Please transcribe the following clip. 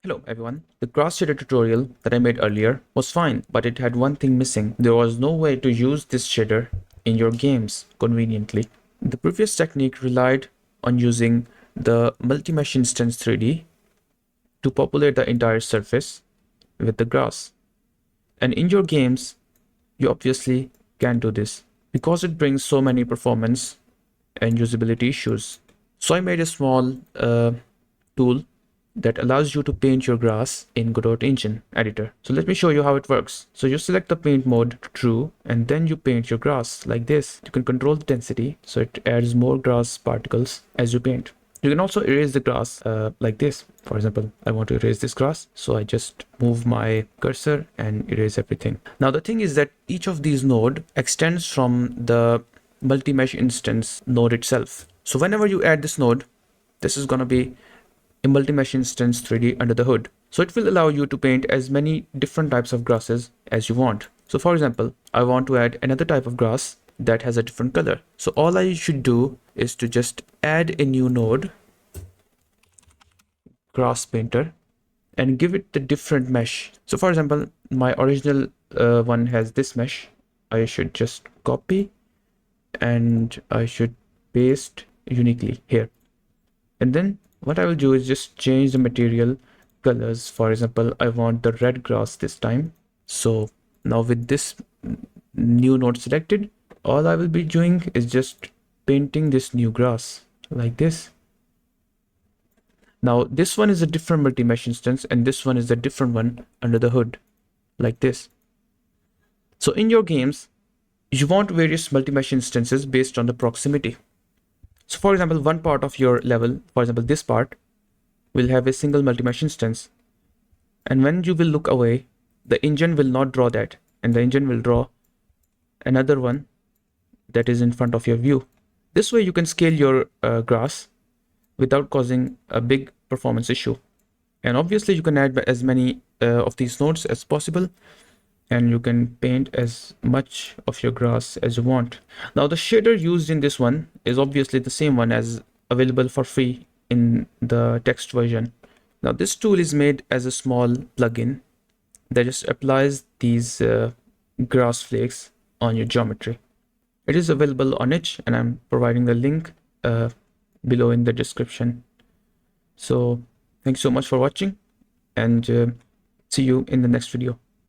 Hello everyone. The grass shader tutorial that I made earlier was fine, but it had one thing missing. There was no way to use this shader in your games conveniently. The previous technique relied on using the multi-mesh instance 3D to populate the entire surface with the grass. And in your games, you obviously can't do this because it brings so many performance and usability issues. So I made a small tool that allows you to paint your grass in Godot Engine editor. So let me show you how it works. So you select the paint mode to true and then you paint your grass like this. You can control the density so it adds more grass particles as you paint. You can also erase the grass like this. For example, I want to erase this grass, so I just move my cursor and erase everything. Now the thing is that each of these node extends from the multi-mesh instance node itself. So whenever you add this node, this is going to be a multi-mesh instance 3D under the hood. So it will allow you to paint as many different types of grasses as you want. So for example, I want to add another type of grass that has a different color. So all I should do is to just add a new node, grass painter, and give it the different mesh. So for example, my original one has this mesh. I should just copy and I should paste uniquely here. And then what I will do is just change the material colors. For example, I want the red grass this time. So now with this new node selected, all I will be doing is just painting this new grass like this. Now this one is a different multi-mesh instance and this one is a different one under the hood like this. So in your games, you want various multi-mesh instances based on the proximity. So for example, one part of your level, for example, this part will have a single multi-mesh instance. And when you will look away, the engine will not draw that, and the engine will draw another one that is in front of your view. This way you can scale your grass without causing a big performance issue. And obviously you can add as many of these nodes as possible, and you can paint as much of your grass as you want. Now the shader used in this one is obviously the same one as available for free in the text version. Now this tool is made as a small plugin that just applies these grass flakes on your geometry. It is available on itch, and I'm providing the link below in the description. So thanks so much for watching, and see you in the next video.